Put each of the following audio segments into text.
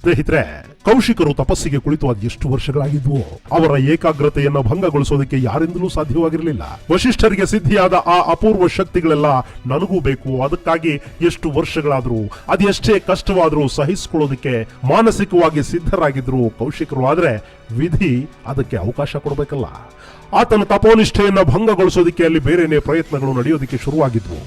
ಸ್ನೇಹಿತರೆ, ಕೌಶಿಕರು ತಪಸ್ಸಿಗೆ ಕುಳಿತು ಅದೆಷ್ಟು ವರ್ಷಗಳಾಗಿದ್ವು. ಅವರ ಏಕಾಗ್ರತೆಯನ್ನು ಭಂಗಗೊಳಿಸೋದಕ್ಕೆ ಯಾರಿಂದಲೂ ಸಾಧ್ಯವಾಗಿರಲಿಲ್ಲ. ವಶಿಷ್ಠರಿಗೆ ಸಿದ್ಧಿಯಾದ ಆ ಅಪೂರ್ವ ಶಕ್ತಿಗಳೆಲ್ಲ ನನಗೂ ಬೇಕು. ಅದಕ್ಕಾಗಿ ಎಷ್ಟು ವರ್ಷಗಳಾದ್ರೂ, ಅದೆಷ್ಟೇ ಕಷ್ಟವಾದ್ರೂ ಸಹಿಸಿಕೊಳ್ಳೋದಕ್ಕೆ ಮಾನಸಿಕವಾಗಿ ಸಿದ್ಧರಾಗಿದ್ರು ಕೌಶಿಕರು. ಆದ್ರೆ ವಿಧಿ ಅದಕ್ಕೆ ಅವಕಾಶ ಕೊಡಬೇಕಲ್ಲ. ಆತನ ತಪೋನಿಷ್ಠೆಯನ್ನ ಭಂಗಗೊಳಿಸೋದಕ್ಕೆ ಅಲ್ಲಿ ಬೇರೆನೇ ಪ್ರಯತ್ನಗಳು ನಡೆಯೋದಕ್ಕೆ ಶುರುವಾಗಿದ್ವು.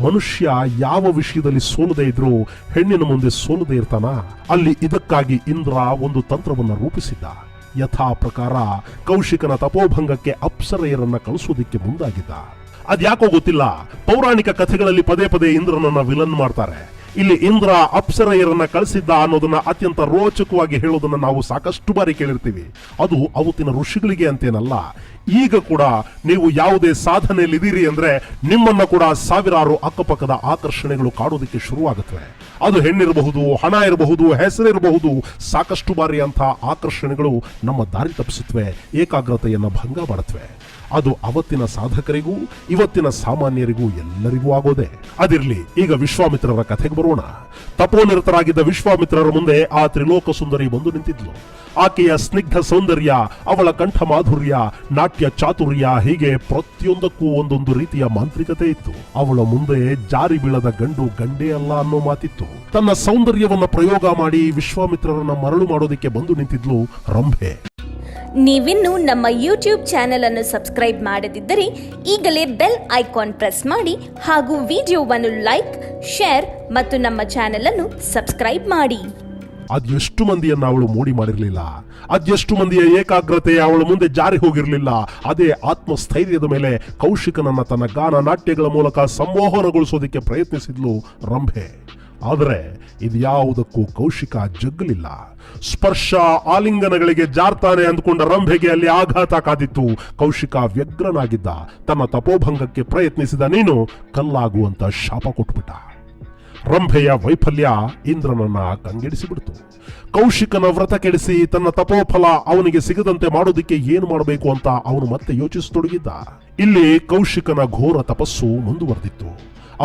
ಮನುಷ್ಯ ಯಾವ ವಿಷಯದಲ್ಲಿ ಸೋಲದೆ ಇದ್ರೂ ಹೆಣ್ಣಿನ ಮುಂದೆ ಸೋಲದೆ ಇರ್ತಾನ. ಅಲ್ಲಿ ಇದಕ್ಕಾಗಿ ಇಂದ್ರ ಒಂದು ತಂತ್ರವನ್ನ ರೂಪಿಸಿದ್ದ. ಯಥಾ ಪ್ರಕಾರ ಕೌಶಿಕನ ತಪೋಭಂಗಕ್ಕೆ ಅಪ್ಸರೆಯರನ್ನ ಕಳಿಸೋದಿಕ್ಕೆ ಮುಂದಾಗಿದ್ದ. ಅದ್ಯಾಕೋ ಗೊತ್ತಿಲ್ಲ, ಪೌರಾಣಿಕ ಕಥೆಗಳಲ್ಲಿ ಪದೇ ಪದೇ ಇಂದ್ರನನ್ನ ವಿಲನ್ ಮಾಡ್ತಾರೆ. ಇಲ್ಲಿ ಇಂದ್ರ ಅಪ್ಸರೆಯರನ್ನ ಕಳಿಸಿದ್ದ ಅನ್ನೋದನ್ನ ಅತ್ಯಂತ ರೋಚಕವಾಗಿ ಹೇಳೋದನ್ನ ನಾವು ಸಾಕಷ್ಟು ಬಾರಿ ಕೇಳಿರ್ತೀವಿ. ಅದು ಅವತ್ತಿನ ಋಷಿಗಳಿಗೆ ಅಂತೇನಲ್ಲ. ಈಗ ಕೂಡ ನೀವು ಯಾವುದೇ ಸಾಧನೆಯಲ್ಲಿದ್ದೀರಿ ಅಂದ್ರೆ ನಿಮ್ಮನ್ನ ಕೂಡ ಸಾವಿರಾರು ಅಕ್ಕಪಕ್ಕದ ಆಕರ್ಷಣೆಗಳು ಕಾಡೋದಕ್ಕೆ ಶುರುವಾಗುತ್ತವೆ. ಅದು ಹೆಣ್ಣಿರಬಹುದು, ಹಣ ಇರಬಹುದು, ಹೆಸರಿರಬಹುದು. ಸಾಕಷ್ಟು ಬಾರಿ ಅಂತ ಆಕರ್ಷಣೆಗಳು ನಮ್ಮ ದಾರಿ ತಪ್ಪಿಸುತ್ತವೆ, ಏಕಾಗ್ರತೆಯನ್ನ ಭಂಗ ಮಾಡುತ್ತವೆ. ಅದು ಅವತ್ತಿನ ಸಾಧಕರಿಗೂ ಇವತ್ತಿನ ಸಾಮಾನ್ಯರಿಗೂ ಎಲ್ಲರಿಗೂ ಆಗೋದೆ. ಅದಿರ್ಲಿ, ಈಗ ವಿಶ್ವಾಮಿತ್ರರ ಕಥೆಗೆ ಬರೋಣ. ತಪೋನಿರತರಾಗಿದ್ದ ವಿಶ್ವಾಮಿತ್ರರ ಮುಂದೆ ಆ ತ್ರಿಲೋಕ ಸುಂದರಿ ಬಂದು ನಿಂತಿದ್ಲು. ಆಕೆಯ ಸ್ನಿಗ್ಧ ಸೌಂದರ್ಯ, ಅವಳ ಕಂಠ ಮಾಧುರ್ಯ, ನಾಟ್ಯ ಚಾತುರ್ಯ, ಹೀಗೆ ಪ್ರತಿಯೊಂದಕ್ಕೂ ಒಂದೊಂದು ರೀತಿಯ ಮಾಂತ್ರಿಕತೆ ಇತ್ತು. ಅವಳ ಮುಂದೆ ಜಾರಿ ಬೀಳದ ಗಂಡು ಗಂಡೇ ಅಲ್ಲ ಅನ್ನೋ ಮಾತಿತ್ತು. ತನ್ನ ಸೌಂದರ್ಯವನ್ನ ಪ್ರಯೋಗ ಮಾಡಿ ವಿಶ್ವಾಮಿತ್ರರನ್ನ ಮರಳು ಮಾಡೋದಿಕ್ಕೆ ಬಂದು ನಿಂತಿದ್ಲು ರಂಭೆ. ನೀವಿನ್ನು ನಮ್ಮ ಯೂಟ್ಯೂಬ್ ಚಾನೆಲ್ ಅನ್ನು ಸಬ್ಸ್ಕ್ರೈಬ್ ಮಾಡದಿದ್ದರೆ ಈಗಲೇ ಬೆಲ್ ಐಕಾನ್ ಪ್ರೆಸ್ ಮಾಡಿ ಹಾಗೂ ವಿಡಿಯೋವನ್ನು ಲೈಕ್, ಶೇರ್ ಮತ್ತು ನಮ್ಮ ಚಾನೆಲ್ ಅನ್ನು ಸಬ್ಸ್ಕ್ರೈಬ್ ಮಾಡಿ. ಅದೆಷ್ಟು ಮಂದಿಯನ್ನ ಅವಳು ಮೋಡಿ ಮಾಡಿರಲಿಲ್ಲ. ಅದೆಷ್ಟು ಮಂದಿಯ ಏಕಾಗ್ರತೆ ಅವಳ ಮುಂದೆ ಜಾರಿ ಹೋಗಿರಲಿಲ್ಲ. ಅದೇ ಆತ್ಮಸ್ಥೈರ್ಯದ ಮೇಲೆ ಕೌಶಿಕನನ್ನ ತನ್ನ ಗಾನ ನಾಟ್ಯಗಳ ಮೂಲಕ ಸಂಮೋಹನಗೊಳಿಸೋದಕ್ಕೆ ಪ್ರಯತ್ನಿಸಿದ್ಲು ರಂಭೆ. ಆದರೆ ಇದ್ಯಾವುದಕ್ಕೂ ಕೌಶಿಕ ಜಗ್ಗಲಿಲ್ಲ. ಸ್ಪರ್ಶ ಆಲಿಂಗನಗಳಿಗೆ ಜಾರ್ತಾನೆ ಅಂದ್ಕೊಂಡ ರಂಭೆಗೆ ಅಲ್ಲಿ ಆಘಾತ ಕಾದಿತ್ತು. ಕೌಶಿಕ ವ್ಯಗ್ರನಾಗಿದ್ದ. ತನ್ನ ತಪೋಭಂಗಕ್ಕೆ ಪ್ರಯತ್ನಿಸಿದ ನೀನು ಕಲ್ಲಾಗುವಂತ ಶಾಪ ಕೊಟ್ಬಿಟ್ಟ. ರಂಭೆಯ ವೈಫಲ್ಯ ಇಂದ್ರನನ್ನ ಕಂಗೆಡಿಸಿಬಿಡ್ತು. ಕೌಶಿಕನ ವ್ರತ ಕೆಡಿಸಿ ತನ್ನ ತಪೋಫಲ ಅವನಿಗೆ ಸಿಗದಂತೆ ಮಾಡೋದಿಕ್ಕೆ ಏನು ಮಾಡಬೇಕು ಅಂತ ಅವನು ಮತ್ತೆ ಯೋಚಿಸತೊಡಗಿದ್ದ. ಇಲ್ಲಿ ಕೌಶಿಕನ ಘೋರ ತಪಸ್ಸು ಮುಂದುವರೆದಿತ್ತು.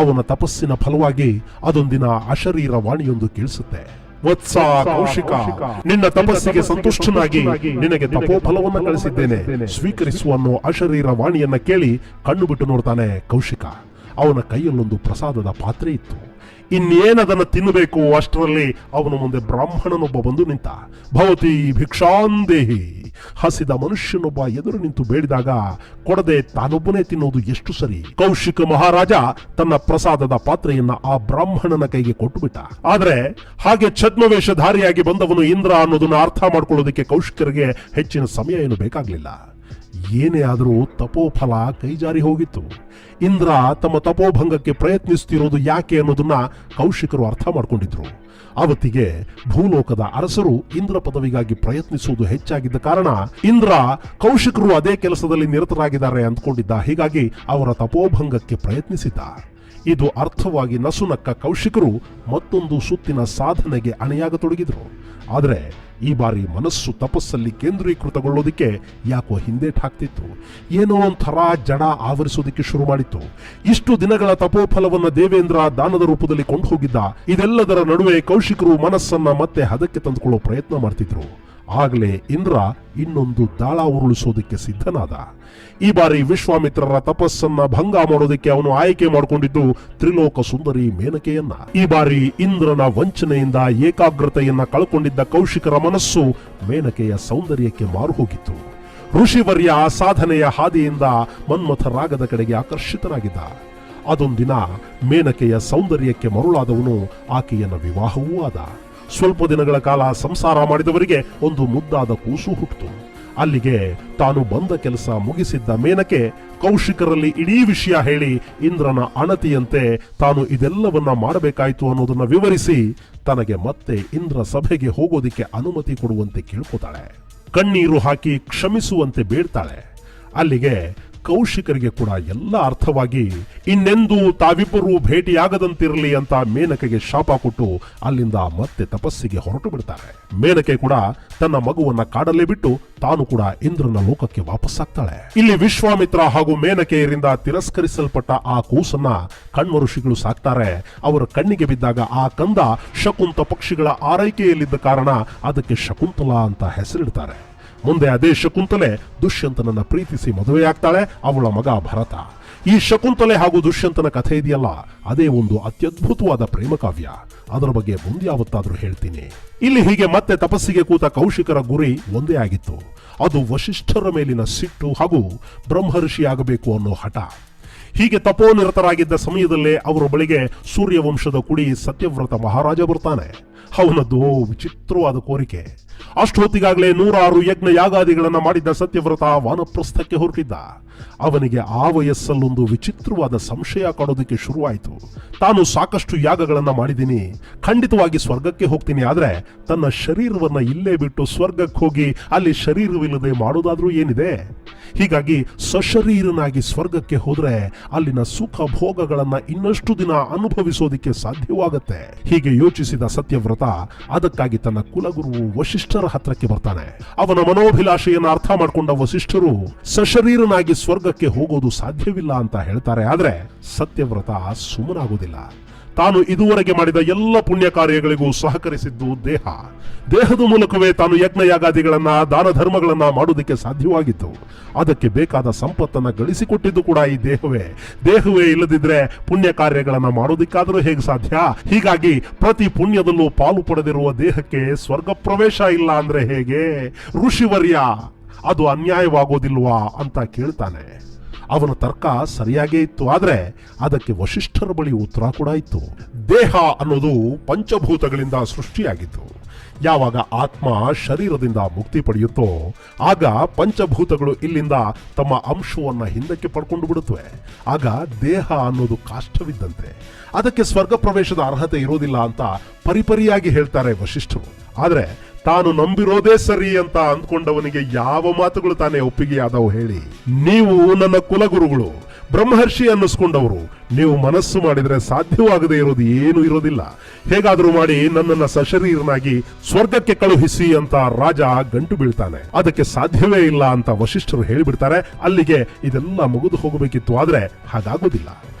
ಅವನ ತಪಸ್ಸಿನ ಫಲವಾಗಿ ಅದೊಂದಿನ ಅಶರೀರ ವಾಣಿಯೊಂದು ಕೇಳಿಸುತ್ತೆ. ವತ್ಸ ಕೌಶಿಕ, ನಿನ್ನ ತಪಸ್ಸಿಗೆ ಸಂತುಷ್ಟನಾಗಿ ನಿನಗೆ ತಪೋಫಲವನ್ನು ಕಳಿಸಿದ್ದೇನೆ, ಸ್ವೀಕರಿಸುವ ಅನ್ನೋ ಅಶರೀರ ವಾಣಿಯನ್ನ ಕೇಳಿ ಕಣ್ಣು ಬಿಟ್ಟು ನೋಡ್ತಾನೆ ಕೌಶಿಕ. ಅವನ ಕೈಯಲ್ಲೊಂದು ಪ್ರಸಾದದ ಪಾತ್ರೆ ಇತ್ತು. ಇನ್ನೇನದನ್ನು ತಿನ್ನಬೇಕು ಅಷ್ಟರಲ್ಲಿ ಅವನ ಮುಂದೆ ಬ್ರಾಹ್ಮಣನೊಬ್ಬ ಬಂದು ನಿಂತ. ಭವತಿ ಭಿಕ್ಷಾಂದೇಹಿ. ಹಸಿದ ಮನುಷ್ಯನೊಬ್ಬ ಎದುರು ನಿಂತು ಬೇಡಿದಾಗ ಕೊಡದೆ ತಾನೊಬ್ಬನೇ ತಿನ್ನೋದು ಎಷ್ಟು ಸರಿ. ಕೌಶಿಕ ಮಹಾರಾಜ ತನ್ನ ಪ್ರಸಾದದ ಪಾತ್ರೆಯನ್ನ ಆ ಬ್ರಾಹ್ಮಣನ ಕೈಗೆ ಕೊಟ್ಟುಬಿಟ್ಟ. ಆದ್ರೆ ಹಾಗೆ ಛದ್ಮವೇಷಧಾರಿಯಾಗಿ ಬಂದವನು ಇಂದ್ರ ಅನ್ನೋದನ್ನ ಅರ್ಥ ಮಾಡ್ಕೊಳ್ಳೋದಕ್ಕೆ ಕೌಶಿಕರಿಗೆ ಹೆಚ್ಚಿನ ಸಮಯ ಏನು ಬೇಕಾಗ್ಲಿಲ್ಲ. ಏನೇ ಆದರೂ ತಪೋಫಲ ಕೈಜಾರಿ ಹೋಗಿತ್ತು. ಇಂದ್ರ ತಮ್ಮ ತಪೋಭಂಗಕ್ಕೆ ಪ್ರಯತ್ನಿಸುತ್ತಿರೋದು ಯಾಕೆ ಅನ್ನೋದನ್ನ ಕೌಶಿಕರು ಅರ್ಥ ಮಾಡ್ಕೊಂಡಿದ್ರು. ಅವತ್ತಿಗೆ ಭೂಲೋಕದ ಅರಸರು ಇಂದ್ರ ಪದವಿಗಾಗಿ ಪ್ರಯತ್ನಿಸುವುದು ಹೆಚ್ಚಾಗಿದ್ದ ಕಾರಣ ಇಂದ್ರ ಕೌಶಿಕರು ಅದೇ ಕೆಲಸದಲ್ಲಿ ನಿರತರಾಗಿದ್ದಾರೆ ಅಂದ್ಕೊಂಡಿದ್ದ. ಹೀಗಾಗಿ ಅವರ ತಪೋಭಂಗಕ್ಕೆ ಪ್ರಯತ್ನಿಸಿದ್ದ. ಇದು ಅರ್ಥವಾಗಿ ನಸುನಕ್ಕ ಕೌಶಿಕರು ಮತ್ತೊಂದು ಸುತ್ತಿನ ಸಾಧನೆಗೆ ಅಣಿಯಾಗತೊಡಗಿದ್ರು. ಆದರೆ ಈ ಬಾರಿ ಮನಸ್ಸು ತಪಸ್ಸಲ್ಲಿ ಕೇಂದ್ರೀಕೃತಗೊಳ್ಳೋದಿಕ್ಕೆ ಯಾಕೋ ಹಿಂದೇಟಾಗ್ತಿತ್ತು. ಏನೋ ಒಂಥರ ಜಡ ಆವರಿಸೋದಿಕ್ಕೆ ಶುರು ಮಾಡಿತ್ತು. ಇಷ್ಟು ದಿನಗಳ ತಪೋಫಲವನ್ನ ದೇವೇಂದ್ರ ದಾನದ ರೂಪದಲ್ಲಿ ಕೊಂಡು ಹೋಗಿದ್ದ. ಇದೆಲ್ಲದರ ನಡುವೆ ಕೌಶಿಕರು ಮನಸ್ಸನ್ನ ಮತ್ತೆ ಹದಕ್ಕೆ ತಂದುಕೊಳ್ಳೋ ಪ್ರಯತ್ನ ಮಾಡ್ತಿದ್ರು. ಆಗಲೇ ಇಂದ್ರ ಇನ್ನೊಂದು ದಾಳ ಉರುಳಿಸೋದಕ್ಕೆ ಸಿದ್ಧನಾದ. ಈ ಬಾರಿ ವಿಶ್ವಾಮಿತ್ರರ ತಪಸ್ಸನ್ನ ಭಂಗ ಮಾಡೋದಕ್ಕೆ ಅವನು ಆಯ್ಕೆ ಮಾಡಿಕೊಂಡಿದ್ದು ತ್ರಿಲೋಕ ಸುಂದರಿ ಮೇನಕೆಯನ್ನ. ಈ ಬಾರಿ ಇಂದ್ರನ ವಂಚನೆಯಿಂದ ಏಕಾಗ್ರತೆಯನ್ನ ಕಳ್ಕೊಂಡಿದ್ದ ಕೌಶಿಕರ ಮನಸ್ಸು ಮೇನಕೆಯ ಸೌಂದರ್ಯಕ್ಕೆ ಮಾರು ಹೋಗಿತ್ತು. ಋಷಿವರ್ಯ ಸಾಧನೆಯ ಹಾದಿಯಿಂದ ಮನ್ಮಥ ರಾಗದ ಕಡೆಗೆ ಆಕರ್ಷಿತನಾಗಿದ್ದ. ಅದೊಂದಿನ ಮೇನಕೆಯ ಸೌಂದರ್ಯಕ್ಕೆ ಮರುಳಾದವನು ಆಕೆಯನ್ನ ವಿವಾಹವೂ ಆದ. ಸ್ವಲ್ಪ ದಿನಗಳ ಕಾಲ ಸಂಸಾರ ಮಾಡಿದವರಿಗೆ ಒಂದು ಮುದ್ದಾದ ಕೂಸು ಹುಟ್ಟಿತು. ಅಲ್ಲಿಗೆ ತಾನು ಬಂದ ಕೆಲಸ ಮುಗಿಸಿದ್ದ ಮೇನಕೆ ಕೌಶಿಕರಲ್ಲಿ ಇಡೀ ವಿಷಯ ಹೇಳಿ ಇಂದ್ರನ ಅಣತಿಯಂತೆ ತಾನು ಇದೆಲ್ಲವನ್ನ ಮಾಡಬೇಕಾಯ್ತು ಅನ್ನೋದನ್ನ ವಿವರಿಸಿ ತನಗೆ ಮತ್ತೆ ಇಂದ್ರ ಸಭೆಗೆ ಹೋಗೋದಿಕ್ಕೆ ಅನುಮತಿ ಕೊಡುವಂತೆ ಕೇಳ್ಕೋತಾಳೆ. ಕಣ್ಣೀರು ಹಾಕಿ ಕ್ಷಮಿಸುವಂತೆ ಬೇಡ್ತಾಳೆ. ಅಲ್ಲಿಗೆ ಕೌಶಿಕರಿಗೆ ಕೂಡ ಎಲ್ಲ ಅರ್ಥವಾಗಿ ಇನ್ನೆಂದೂ ತಾವಿಬ್ಬರೂ ಭೇಟಿಯಾಗದಂತಿರಲಿ ಅಂತ ಮೇನಕೆಗೆ ಶಾಪ ಕೊಟ್ಟು ಅಲ್ಲಿಂದ ಮತ್ತೆ ತಪಸ್ಸಿಗೆ ಹೊರಟು ಬಿಡ್ತಾರೆ. ಮೇನಕೆ ಕೂಡ ತನ್ನ ಮಗುವನ್ನ ಕಾಡಲೇ ಬಿಟ್ಟು ತಾನು ಕೂಡ ಇಂದ್ರನ ಲೋಕಕ್ಕೆ ವಾಪಸ್ಸಾಗ್ತಾಳೆ. ಇಲ್ಲಿ ವಿಶ್ವಾಮಿತ್ರ ಹಾಗೂ ಮೇನಕೆಯರಿಂದ ತಿರಸ್ಕರಿಸಲ್ಪಟ್ಟ ಆ ಕೂಸನ್ನ ಕಣ್ವ ಋಷಿಗಳು ಸಾಕ್ತಾರೆ. ಅವರ ಕಣ್ಣಿಗೆ ಬಿದ್ದಾಗ ಆ ಕಂದ ಶಕುಂತ ಪಕ್ಷಿಗಳ ಆರೈಕೆಯಲ್ಲಿದ್ದ ಕಾರಣ ಅದಕ್ಕೆ ಶಕುಂತಲಾ ಅಂತ ಹೆಸರಿಡ್ತಾರೆ. ಮುಂದೆ ಅದೇ ಶಕುಂತಲೆ ದುಷ್ಯಂತನನ್ನ ಪ್ರೀತಿಸಿ ಮದುವೆಯಾಗ್ತಾಳೆ. ಅವಳ ಮಗ ಭರತ. ಈ ಶಕುಂತಲೆ ಹಾಗೂ ದುಷ್ಯಂತನ ಕಥೆ ಇದೆಯಲ್ಲ, ಅದೇ ಒಂದು ಅತ್ಯದ್ಭುತವಾದ ಪ್ರೇಮ ಕಾವ್ಯ. ಅದರ ಬಗ್ಗೆ ಮುಂದೆ ಯಾವತ್ತಾದ್ರೂ ಹೇಳ್ತೀನಿ. ಇಲ್ಲಿ ಹೀಗೆ ಮತ್ತೆ ತಪಸ್ಸಿಗೆ ಕೂತ ಕೌಶಿಕರ ಗುರಿ ಒಂದೇ ಆಗಿತ್ತು. ಅದು ವಶಿಷ್ಠರ ಮೇಲಿನ ಸಿಟ್ಟು ಹಾಗೂ ಬ್ರಹ್ಮರ್ಷಿಯಾಗಬೇಕು ಅನ್ನೋ ಹಠ. ಹೀಗೆ ತಪೋನಿರತರಾಗಿದ್ದ ಸಮಯದಲ್ಲೇ ಅವರ ಬಳಿಗೆ ಸೂರ್ಯವಂಶದ ಕುಡಿ ಸತ್ಯವ್ರತ ಮಹಾರಾಜ ಬರ್ತಾನೆ. ಅವನದ್ದು ವಿಚಿತ್ರವಾದ ಕೋರಿಕೆ. ಅಷ್ಟೊತ್ತಿಗಾಗಲೇ 106 ಯಜ್ಞ ಯಾಗಾದಿಗಳನ್ನ ಮಾಡಿದ್ದ ಸತ್ಯವ್ರತ ವಾನಪ್ರಸ್ಥಕ್ಕೆ ಹೊರಟಿದ್ದ. ಅವನಿಗೆ ಆ ವಯಸ್ಸಲ್ಲೊಂದು ವಿಚಿತ್ರವಾದ ಸಂಶಯ ಕಾಡೋದಕ್ಕೆ ಶುರುವಾಯಿತು. ತಾನು ಸಾಕಷ್ಟು ಯಾಗಗಳನ್ನ ಮಾಡಿದ್ದೀನಿ, ಖಂಡಿತವಾಗಿ ಸ್ವರ್ಗಕ್ಕೆ ಹೋಗ್ತೀನಿ, ಆದ್ರೆ ತನ್ನ ಶರೀರವನ್ನ ಇಲ್ಲೇ ಬಿಟ್ಟು ಸ್ವರ್ಗಕ್ಕೆ ಹೋಗಿ ಅಲ್ಲಿ ಶರೀರವಿಲ್ಲದೆ ಮಾಡೋದಾದ್ರೂ ಏನಿದೆ? ಹೀಗಾಗಿ ಸಶರೀರನಾಗಿ ಸ್ವರ್ಗಕ್ಕೆ ಹೋದ್ರೆ ಅಲ್ಲಿನ ಸುಖ ಭೋಗಗಳನ್ನ ಇನ್ನಷ್ಟು ದಿನ ಅನುಭವಿಸೋದಿಕ್ಕೆ ಸಾಧ್ಯವಾಗತ್ತೆ. ಹೀಗೆ ಯೋಚಿಸಿದ ಸತ್ಯವ್ರತ ಅದಕ್ಕಾಗಿ ತನ್ನ ಕುಲಗುರು ವಶಿಷ್ಠರ ಹತ್ರಕ್ಕೆ ಬರ್ತಾನೆ. ಅವನ ಮನೋಭಿಲಾಷೆಯನ್ನು ಅರ್ಥ ಮಾಡಿಕೊಂಡ ವಶಿಷ್ಠರು ಸಶರೀರನಾಗಿ ಸ್ವರ್ಗಕ್ಕೆ ಹೋಗೋದು ಸಾಧ್ಯವಿಲ್ಲ ಅಂತ ಹೇಳ್ತಾರೆ. ಆದ್ರೆ ಸತ್ಯವ್ರತ ಸುಮ್ಮನಾಗುವುದಿಲ್ಲ. ತಾನು ಇದುವರೆಗೆ ಮಾಡಿದ ಎಲ್ಲ ಪುಣ್ಯ ಕಾರ್ಯಗಳಿಗೂ ಸಹಕರಿಸಿದ್ದು ದೇಹದ ಮೂಲಕವೇ ತಾನು ಯಜ್ಞ ಯಾಗಾದಿಗಳನ್ನ ದಾನ ಧರ್ಮಗಳನ್ನ ಮಾಡೋದಕ್ಕೆ ಸಾಧ್ಯವಾಗಿತ್ತು. ಅದಕ್ಕೆ ಬೇಕಾದ ಸಂಪತ್ತನ್ನ ಗಳಿಸಿಕೊಟ್ಟಿದ್ದು ಕೂಡ ಈ ದೇಹವೇ ಇಲ್ಲದಿದ್ರೆ ಪುಣ್ಯ ಕಾರ್ಯಗಳನ್ನ ಮಾಡೋದಿಕ್ಕಾದರೂ ಹೇಗೆ ಸಾಧ್ಯ? ಹೀಗಾಗಿ ಪ್ರತಿ ಪುಣ್ಯದಲ್ಲೂ ಪಾಲು ಪಡೆದಿರುವ ದೇಹಕ್ಕೆ ಸ್ವರ್ಗ ಪ್ರವೇಶ ಇಲ್ಲ ಅಂದ್ರೆ ಹೇಗೆ? ಋಷಿವರ್ಯ, ಅದು ಅನ್ಯಾಯವಾಗೋದಿಲ್ವಾ ಅಂತ ಕೇಳ್ತಾನೆ. ಅವನ ತರ್ಕ ಸರಿಯಾಗೇ ಇತ್ತು, ಆದ್ರೆ ಅದಕ್ಕೆ ವಶಿಷ್ಠರ ಬಳಿ ಉತ್ತರ ಕೂಡ ಇತ್ತು. ದೇಹ ಅನ್ನೋದು ಪಂಚಭೂತಗಳಿಂದ ಸೃಷ್ಟಿಯಾಗಿತ್ತು. ಯಾವಾಗ ಆತ್ಮ ಶರೀರದಿಂದ ಮುಕ್ತಿ ಪಡೆಯುತ್ತೋ ಆಗ ಪಂಚಭೂತಗಳು ಇಲ್ಲಿಂದ ತಮ್ಮ ಅಂಶವನ್ನ ಹಿಂದಕ್ಕೆ ಪಡ್ಕೊಂಡು ಬಿಡುತ್ತವೆ. ಆಗ ದೇಹ ಅನ್ನೋದು ಕಾಷ್ಟವಿದ್ದಂತೆ, ಅದಕ್ಕೆ ಸ್ವರ್ಗ ಪ್ರವೇಶದ ಅರ್ಹತೆ ಇರೋದಿಲ್ಲ ಅಂತ ಪರಿಪರಿಯಾಗಿ ಹೇಳ್ತಾರೆ ವಶಿಷ್ಠರು. ಆದ್ರೆ ತಾನು ನಂಬಿರೋದೇ ಸರಿ ಅಂತ ಅಂದ್ಕೊಂಡವನಿಗೆ ಯಾವ ಮಾತುಗಳು ತಾನೇ ಒಪ್ಪಿಗೆಯಾದವು ಹೇಳಿ? ನೀವು ನನ್ನ ಕುಲಗುರುಗಳು, ಬ್ರಹ್ಮರ್ಷಿ ಅನ್ನಿಸ್ಕೊಂಡವರು. ನೀವು ಮನಸ್ಸು ಮಾಡಿದ್ರೆ ಸಾಧ್ಯವಾಗದೇ ಇರೋದು ಏನೂ ಇರೋದಿಲ್ಲ. ಹೇಗಾದ್ರೂ ಮಾಡಿ ನನ್ನನ್ನ ಸಶರೀರನಾಗಿ ಸ್ವರ್ಗಕ್ಕೆ ಕಳುಹಿಸಿ ಅಂತ ರಾಜ ಗಂಟು ಬೀಳ್ತಾನೆ. ಅದಕ್ಕೆ ಸಾಧ್ಯವೇ ಇಲ್ಲ ಅಂತ ವಶಿಷ್ಠರು ಹೇಳಿಬಿಡ್ತಾರೆ. ಅಲ್ಲಿಗೆ ಇದೆಲ್ಲ ಮುಗಿದು ಹೋಗಬೇಕಿತ್ತು, ಆದ್ರೆ ಹಾಗಾಗೋದಿಲ್ಲ.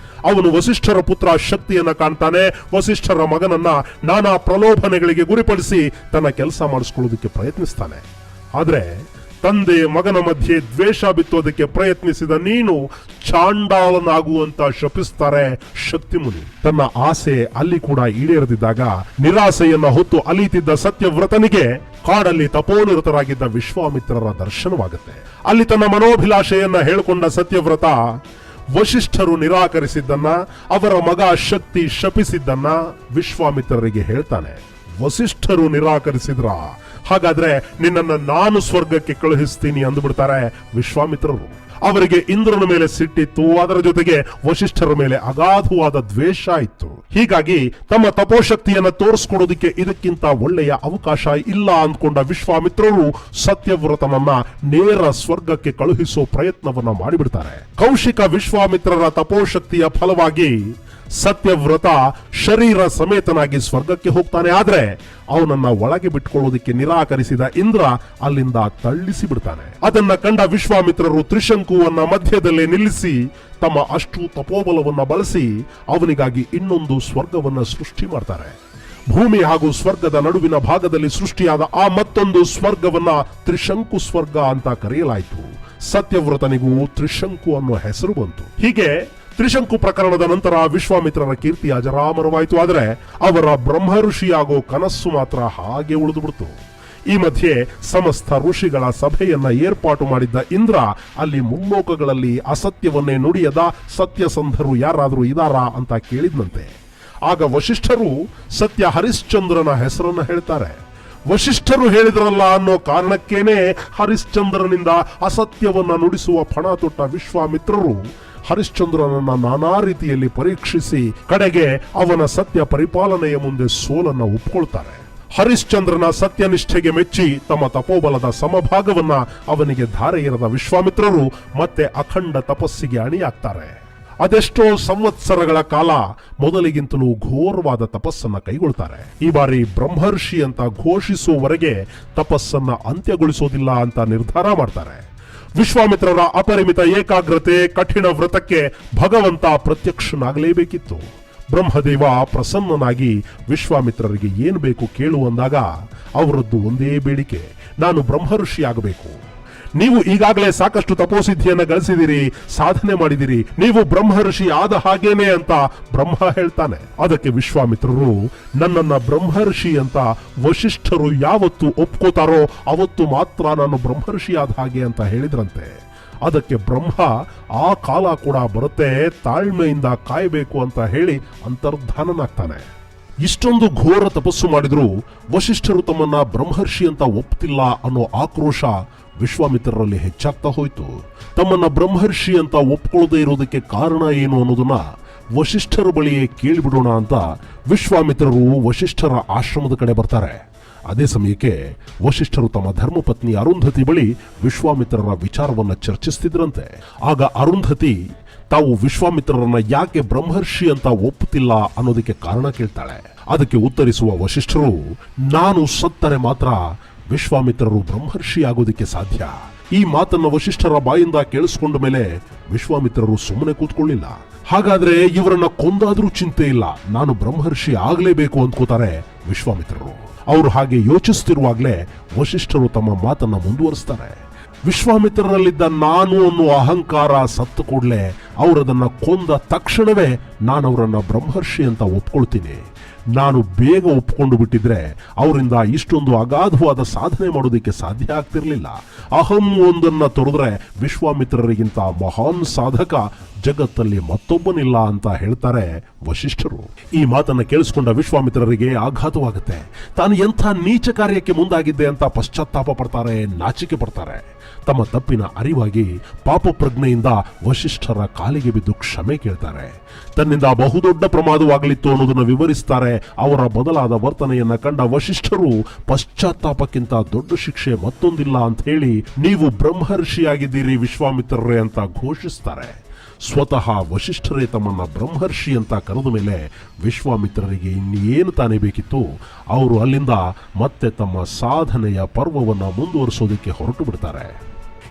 ಅವನು ವಸಿಷ್ಠರ ಪುತ್ರ ಶಕ್ತಿಯನ್ನ ಕಾಣ್ತಾನೆ. ವಸಿಷ್ಠರ ಮಗನನ್ನ ನಾನಾ ಪ್ರಲೋಭನೆಗಳಿಗೆ ಗುರಿಪಡಿಸಿ ತನ್ನ ಕೆಲಸ ಮಾಡಿಸ್ಕೊಳ್ಳೋದಕ್ಕೆ ಪ್ರಯತ್ನಿಸ್ತಾನೆ. ಆದ್ರೆ ತಂದೆ ಮಗನ ಮಧ್ಯೆ ದ್ವೇಷ ಬಿತ್ತೋದಕ್ಕೆ ಪ್ರಯತ್ನಿಸಿದ ನೀನು ಚಾಂಡಾಲನಾಗುವಂತ ಶಪಿಸ್ತಾರೆ ಶಕ್ತಿಮುನಿ. ತನ್ನ ಆಸೆ ಅಲ್ಲಿ ಕೂಡ ಈಡೇರದಿದ್ದಾಗ ನಿರಾಸೆಯನ್ನ ಹೊತ್ತು ಅಲೀತಿದ್ದ ಸತ್ಯವ್ರತನಿಗೆ ಕಾಡಲ್ಲಿ ತಪೋನಿರತರಾಗಿದ್ದ ವಿಶ್ವಾಮಿತ್ರರ ದರ್ಶನವಾಗುತ್ತೆ. ಅಲ್ಲಿ ತನ್ನ ಮನೋಭಿಲಾಷೆಯನ್ನ ಹೇಳಿಕೊಂಡ ಸತ್ಯವ್ರತ ವಶಿಷ್ಠರು ನಿರಾಕರಿಸಿದ್ದನ್ನ, ಅವರ ಮಗ ಶಕ್ತಿ ಶಪಿಸಿದ್ದನ್ನ ವಿಶ್ವಾಮಿತ್ರರಿಗೆ ಹೇಳ್ತಾನೆ. ವಸಿಷ್ಠರು ನಿರಾಕರಿಸಿದ್ರ, ಹಾಗಾದ್ರೆ ನಿನ್ನನ್ನು ನಾನು ಸ್ವರ್ಗಕ್ಕೆ ಕಳುಹಿಸ್ತೀನಿ ಅಂದುಬಿಡ್ತಾರೆ ವಿಶ್ವಾಮಿತ್ರರು. ಅವರಿಗೆ ಇಂದ್ರನ ಮೇಲೆ ಸಿಟ್ಟಿತ್ತು, ಅದರ ಜೊತೆಗೆ ವಶಿಷ್ಠರ ಮೇಲೆ ಅಗಾಧವಾದ ದ್ವೇಷ ಇತ್ತು. ಹೀಗಾಗಿ ತಮ್ಮ ತಪೋಶಕ್ತಿಯನ್ನ ತೋರಿಸ್ಕೊಡೋದಕ್ಕೆ ಇದಕ್ಕಿಂತ ಒಳ್ಳೆಯ ಅವಕಾಶ ಇಲ್ಲ ಅಂದ್ಕೊಂಡ ವಿಶ್ವಾಮಿತ್ರರು ಸತ್ಯವ್ರತನನ್ನ ನೇರ ಸ್ವರ್ಗಕ್ಕೆ ಕಳುಹಿಸೋ ಪ್ರಯತ್ನವನ್ನ ಮಾಡಿಬಿಡ್ತಾರೆ. ಕೌಶಿಕ ವಿಶ್ವಾಮಿತ್ರರ ತಪೋಶಕ್ತಿಯ ಫಲವಾಗಿ ಸತ್ಯವ್ರತ ಶರೀರ ಸಮೇತನಾಗಿ ಸ್ವರ್ಗಕ್ಕೆ ಹೋಗ್ತಾನೆ. ಆದ್ರೆ ಅವನನ್ನ ಒಳಗೆ ಬಿಟ್ಕೊಳ್ಳೋದಕ್ಕೆ ನಿರಾಕರಿಸಿದ ಇಂದ್ರ ಅಲ್ಲಿಂದ ತಳ್ಳಿಸಿ ಬಿಡ್ತಾನೆ. ಅದನ್ನ ಕಂಡ ವಿಶ್ವಾಮಿತ್ರರು ತ್ರಿಶಂಕುವನ್ನ ಮಧ್ಯದಲ್ಲೇ ನಿಲ್ಲಿಸಿ ತಮ್ಮ ಅಷ್ಟು ತಪೋಬಲವನ್ನ ಬಳಸಿ ಅವನಿಗಾಗಿ ಇನ್ನೊಂದು ಸ್ವರ್ಗವನ್ನ ಸೃಷ್ಟಿ ಮಾಡ್ತಾರೆ. ಭೂಮಿ ಹಾಗೂ ಸ್ವರ್ಗದ ನಡುವಿನ ಭಾಗದಲ್ಲಿ ಸೃಷ್ಟಿಯಾದ ಆ ಮತ್ತೊಂದು ಸ್ವರ್ಗವನ್ನ ತ್ರಿಶಂಕು ಸ್ವರ್ಗ ಅಂತ ಕರೆಯಲಾಯಿತು. ಸತ್ಯವ್ರತನಿಗೂ ತ್ರಿಶಂಕು ಅನ್ನೋ ಹೆಸರು ಬಂತು. ಹೀಗೆ ತ್ರಿಶಂಕು ಪ್ರಕರಣದ ನಂತರ ವಿಶ್ವಾಮಿತ್ರರ ಕೀರ್ತಿ ಅಜರಾಮರವಾಯಿತು. ಆದರೆ ಅವರ ಬ್ರಹ್ಮ ಋಷಿಯಾಗೋ ಕನಸ್ಸು ಮಾತ್ರ ಹಾಗೆ ಉಳಿದು ಬಿಡ್ತು. ಈ ಮಧ್ಯೆ ಸಮಸ್ತ ಋಷಿಗಳ ಸಭೆಯನ್ನ ಏರ್ಪಾಟು ಮಾಡಿದ್ದ ಇಂದ್ರ ಅಲ್ಲಿ ಮುಲ್ಲೋಕಗಳಲ್ಲಿ ಅಸತ್ಯವನ್ನೇ ನುಡಿಯದ ಸತ್ಯಸಂಧರು ಯಾರಾದ್ರೂ ಇದಾರಾ ಅಂತ ಕೇಳಿದ್ನಂತೆ. ಆಗ ವಶಿಷ್ಠರು ಸತ್ಯ ಹರಿಶ್ಚಂದ್ರನ ಹೆಸರನ್ನ ಹೇಳ್ತಾರೆ. ವಶಿಷ್ಠರು ಹೇಳಿದ್ರಲ್ಲ ಅನ್ನೋ ಕಾರಣಕ್ಕೇನೆ ಹರಿಶ್ಚಂದ್ರನಿಂದ ಅಸತ್ಯವನ್ನ ನುಡಿಸುವ ಪಣ ತೊಟ್ಟ ವಿಶ್ವಾಮಿತ್ರರು ಹರಿಶ್ಚಂದ್ರನನ್ನ ನಾನಾ ರೀತಿಯಲ್ಲಿ ಪರೀಕ್ಷಿಸಿ ಕಡೆಗೆ ಅವನ ಸತ್ಯ ಪರಿಪಾಲನೆಯ ಮುಂದೆ ಸೋಲನ್ನ ಒಪ್ಕೊಳ್ತಾರೆ. ಹರಿಶ್ಚಂದ್ರನ ಸತ್ಯನಿಷ್ಠೆಗೆ ಮೆಚ್ಚಿ ತಮ್ಮ ತಪೋಬಲದ ಸಮಭಾಗವನ್ನ ಅವನಿಗೆ ಧಾರೆ ಎರೆದ ವಿಶ್ವಾಮಿತ್ರರು ಮತ್ತೆ ಅಖಂಡ ತಪಸ್ಸಿಗೆ ಅಣಿಯಾಗ್ತಾರೆ. ಅದೆಷ್ಟೋ ಸಂವತ್ಸರಗಳ ಕಾಲ ಮೊದಲಿಗಿಂತಲೂ ಘೋರವಾದ ತಪಸ್ಸನ್ನ ಕೈಗೊಳ್ತಾರೆ. ಈ ಬಾರಿ ಬ್ರಹ್ಮರ್ಷಿ ಅಂತ ಘೋಷಿಸುವವರೆಗೆ ತಪಸ್ಸನ್ನ ಅಂತ್ಯಗೊಳಿಸೋದಿಲ್ಲ ಅಂತ ನಿರ್ಧಾರ ಮಾಡ್ತಾರೆ. ವಿಶ್ವಾಮಿತ್ರರ ಅಪರಿಮಿತ ಏಕಾಗ್ರತೆ, ಕಠಿಣ ವ್ರತಕ್ಕೆ ಭಗವಂತ ಪ್ರತ್ಯಕ್ಷನಾಗಲೇಬೇಕಿತ್ತು. ಬ್ರಹ್ಮದೇವ ಪ್ರಸನ್ನನಾಗಿ ವಿಶ್ವಾಮಿತ್ರರಿಗೆ ಏನು ಬೇಕು ಕೇಳು ಅಂದಾಗ ಅವರದ್ದು ಒಂದೇ ಬೇಡಿಕೆ, ನಾನು ಬ್ರಹ್ಮರ್ಷಿ ಆಗಬೇಕು. ನೀವು ಈಗಾಗಲೇ ಸಾಕಷ್ಟು ತಪೋಸಿದ್ಧಿಯನ್ನ ಗಳಿಸಿದಿರಿ, ಸಾಧನೆ ಮಾಡಿದಿರಿ, ನೀವು ಬ್ರಹ್ಮರ್ಷಿ ಆದ ಹಾಗೇನೆ ಅಂತ ಬ್ರಹ್ಮ ಹೇಳ್ತಾನೆ. ಅದಕ್ಕೆ ವಿಶ್ವಾಮಿತ್ರರು ನನ್ನನ್ನ ಬ್ರಹ್ಮರ್ಷಿ ಅಂತ ವಶಿಷ್ಠರು ಯಾವತ್ತು ಒಪ್ಕೋತಾರೋ ಅವತ್ತು ಮಾತ್ರ ನಾನು ಬ್ರಹ್ಮರ್ಷಿ ಆದ ಹಾಗೆ ಅಂತ ಹೇಳಿದ್ರಂತೆ. ಅದಕ್ಕೆ ಬ್ರಹ್ಮ ಆ ಕಾಲ ಕೂಡ ಬರುತ್ತೆ, ತಾಳ್ಮೆಯಿಂದ ಕಾಯಬೇಕು ಅಂತ ಹೇಳಿ ಅಂತರ್ಧಾನನಾಗ್ತಾನೆ. ಇಷ್ಟೊಂದು ಘೋರ ತಪಸ್ಸು ಮಾಡಿದ್ರು ವಶಿಷ್ಠರು ತಮ್ಮನ್ನ ಬ್ರಹ್ಮರ್ಷಿ ಅಂತ ಒಪ್ತಿಲ್ಲ ಅನ್ನೋ ಆಕ್ರೋಶ ವಿಶ್ವಾಮಿತ್ರರಲ್ಲಿ ಹೆಚ್ಚಾಗ್ತಾ ಹೋಯ್ತು. ತಮ್ಮನ್ನ ಬ್ರಹ್ಮರ್ಷಿ ಅಂತ ಒಪ್ಕೊಳ್ಳದೆ ಇರೋದಕ್ಕೆ ಕಾರಣ ಏನು ಅನ್ನೋದನ್ನ ವಶಿಷ್ಠರ ಬಳಿಯೇ ಕೇಳಿಬಿಡೋಣ ಅಂತ ವಿಶ್ವಾಮಿತ್ರರು ವಶಿಷ್ಠರ ಆಶ್ರಮದ ಕಡೆ ಬರ್ತಾರೆ. ಅದೇ ಸಮಯಕ್ಕೆ ವಶಿಷ್ಠರು ತಮ್ಮ ಧರ್ಮಪತ್ನಿ ಅರುಂಧತಿ ಬಳಿ ವಿಶ್ವಾಮಿತ್ರರ ವಿಚಾರವನ್ನ ಚರ್ಚಿಸ್ತಿದ್ರಂತೆ. ಆಗ ಅರುಂಧತಿ ತಾವು ವಿಶ್ವಾಮಿತ್ರರನ್ನ ಯಾಕೆ ಬ್ರಹ್ಮರ್ಷಿ ಅಂತ ಒಪ್ಪುತ್ತಿಲ್ಲ ಅನ್ನೋದಕ್ಕೆ ಕಾರಣ ಕೇಳ್ತಾಳೆ. ಅದಕ್ಕೆ ಉತ್ತರಿಸುವ ವಶಿಷ್ಠರು, ನಾನು ಸತ್ತರೆ ಮಾತ್ರ ವಿಶ್ವಾಮಿತ್ರರು ಬ್ರಹ್ಮರ್ಷಿ ಆಗೋದಕ್ಕೆ ಸಾಧ್ಯ. ಈ ಮಾತನ್ನ ವಶಿಷ್ಠರ ಬಾಯಿಂದ ಕೇಳಿಸ್ಕೊಂಡ ಮೇಲೆ ವಿಶ್ವಾಮಿತ್ರರು ಸುಮ್ಮನೆ ಕೂತ್ಕೊಳ್ಳಿಲ್ಲ. ಹಾಗಾದ್ರೆ ಇವರನ್ನ ಕೊಂದಾದ್ರೂ ಚಿಂತೆ ಇಲ್ಲ, ನಾನು ಬ್ರಹ್ಮರ್ಷಿ ಆಗ್ಲೇಬೇಕು ಅಂದ್ಕೋತಾರೆ ವಿಶ್ವಾಮಿತ್ರರು. ಅವರು ಹಾಗೆ ಯೋಚಿಸ್ತಿರುವಾಗ್ಲೇ ವಶಿಷ್ಠರು ತಮ್ಮ ಮಾತನ್ನ ಮುಂದುವರಿಸ್ತಾರೆ. ವಿಶ್ವಾಮಿತ್ರರಲ್ಲಿದ್ದ ನಾನು ಅನ್ನುವ ಅಹಂಕಾರ ಸತ್ತು ಕೂಡಲೇ ಅವರದನ್ನ ಕೊಂದ ತಕ್ಷಣವೇ ನಾನು ಅವರನ್ನ ಬ್ರಹ್ಮರ್ಷಿ ಅಂತ ಒಪ್ಕೊಳ್ತೀನಿ. ನಾನು ಬೇಗ ಒಪ್ಕೊಂಡು ಬಿಟ್ಟಿದ್ರೆ ಅವರಿಂದ ಇಷ್ಟೊಂದು ಅಗಾಧವಾದ ಸಾಧನೆ ಮಾಡೋದಕ್ಕೆ ಸಾಧ್ಯ ಆಗ್ತಿರ್ಲಿಲ್ಲ. ಅಹಂ ಒಂದನ್ನ ತೊರೆದ್ರೆ ವಿಶ್ವಾಮಿತ್ರರಿಗಿಂತ ಮಹಾನ್ ಸಾಧಕ ಜಗತ್ತಲ್ಲಿ ಮತ್ತೊಬ್ಬನಿಲ್ಲ ಅಂತ ಹೇಳ್ತಾರೆ ವಶಿಷ್ಠರು. ಈ ಮಾತನ್ನ ಕೇಳಿಸ್ಕೊಂಡ ವಿಶ್ವಾಮಿತ್ರರಿಗೆ ಆಘಾತವಾಗುತ್ತೆ. ತಾನು ಎಂಥ ನೀಚ ಕಾರ್ಯಕ್ಕೆ ಮುಂದಾಗಿದ್ದೆ ಅಂತ ಪಶ್ಚಾತ್ತಾಪ ಪಡ್ತಾರೆ, ನಾಚಿಕೆ ಪಡ್ತಾರೆ. ತಮ್ಮ ತಪ್ಪಿನ ಅರಿವಾಗಿ ಪಾಪ ಪ್ರಜ್ಞೆಯಿಂದ ವಶಿಷ್ಠರ ಕಾಲಿಗೆ ಬಿದ್ದು ಕ್ಷಮೆ ಕೇಳ್ತಾರೆ. ತನ್ನಿಂದ ಬಹುದೊಡ್ಡ ಪ್ರಮಾದವಾಗಲಿತ್ತು ಅನ್ನೋದನ್ನು ವಿವರಿಸ್ತಾರೆ. ಅವರ ಬದಲಾದ ವರ್ತನೆಯನ್ನ ಕಂಡ ವಶಿಷ್ಠರು ಪಶ್ಚಾತ್ತಾಪಕ್ಕಿಂತ ದೊಡ್ಡ ಶಿಕ್ಷೆ ಮತ್ತೊಂದಿಲ್ಲ ಅಂತ ಹೇಳಿ ನೀವು ಬ್ರಹ್ಮರ್ಷಿಯಾಗಿದ್ದೀರಿ ವಿಶ್ವಾಮಿತ್ರರೇ ಅಂತ ಘೋಷಿಸ್ತಾರೆ. ಸ್ವತಃ ವಶಿಷ್ಠರೇ ತಮ್ಮನ್ನ ಬ್ರಹ್ಮರ್ಷಿ ಅಂತ ಕರೆದ ಮೇಲೆ ವಿಶ್ವಾಮಿತ್ರರಿಗೆ ಇನ್ನೇನು ತಾನೇ ಬೇಕಿತ್ತು. ಅವರು ಅಲ್ಲಿಂದ ಮತ್ತೆ ತಮ್ಮ ಸಾಧನೆಯ ಪರ್ವವನ್ನ ಮುಂದುವರಿಸೋದಕ್ಕೆ ಹೊರಟು ಬಿಡ್ತಾರೆ.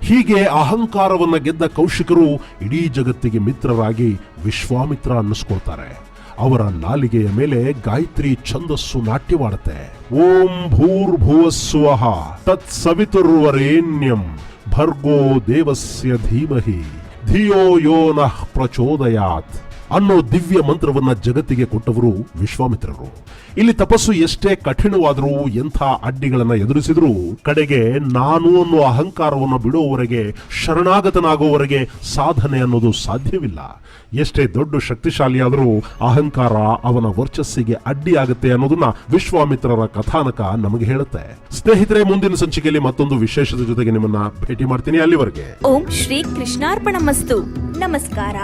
ಹೀಗೆ ಅಹಂಕಾರವನ್ನ ಗೆದ್ದ ಕೌಶಿಕರು ಇಡೀ ಜಗತ್ತಿಗೆ ಮಿತ್ರರಾಗಿ ವಿಶ್ವಾಮಿತ್ರ ಅನ್ನಿಸ್ಕೊಳ್ತಾರೆ. ಅವರ ನಾಲಿಗೆಯ ಮೇಲೆ ಗಾಯತ್ರಿ ಛಂದಸ್ಸು ನಾಟ್ಯವಾಡುತ್ತೆ. ಓಂ ಭೂರ್ಭುವಸ್ಸುವಃ ತತ್ ಸವಿತುರ್ವರೇಣ್ಯಂ ಭರ್ಗೋ ದೇವಸ್ಯ ಧೀಮಹಿ ಧಿಯೋ ಯೋ ನಃ ಪ್ರಚೋದಯಾತ್ ಅನ್ನೋ ದಿವ್ಯ ಮಂತ್ರವನ್ನ ಜಗತ್ತಿಗೆ ಕೊಟ್ಟವರು ವಿಶ್ವಾಮಿತ್ರರು. ಇಲ್ಲಿ ತಪಸ್ಸು ಎಷ್ಟೇ ಕಠಿಣವಾದರೂ, ಎಂಥ ಅಡ್ಡಿಗಳನ್ನ ಎದುರಿಸಿದ್ರೂ ಕಡೆಗೆ ನಾನು ಅನ್ನೋ ಅಹಂಕಾರವನ್ನು ಬಿಡುವವರೆಗೆ, ಶರಣಾಗತನಾಗುವವರೆಗೆ ಸಾಧನೆ ಅನ್ನೋದು ಸಾಧ್ಯವಿಲ್ಲ. ಎಷ್ಟೇ ದೊಡ್ಡ ಶಕ್ತಿಶಾಲಿಯಾದರೂ ಅಹಂಕಾರ ಅವನ ವರ್ಚಸ್ಸಿಗೆ ಅಡ್ಡಿಯಾಗುತ್ತೆ ಅನ್ನೋದನ್ನ ವಿಶ್ವಾಮಿತ್ರರ ಕಥಾನಕ ನಮಗೆ ಹೇಳುತ್ತೆ. ಸ್ನೇಹಿತರೆ, ಮುಂದಿನ ಸಂಚಿಕೆಯಲ್ಲಿ ಮತ್ತೊಂದು ವಿಶೇಷದ ಜೊತೆಗೆ ನಿಮ್ಮನ್ನ ಭೇಟಿ ಮಾಡ್ತೀನಿ. ಅಲ್ಲಿವರೆಗೆ ಓಂ ಶ್ರೀ ಕೃಷ್ಣಾರ್ಪಣಮಸ್ತು. ನಮಸ್ಕಾರ.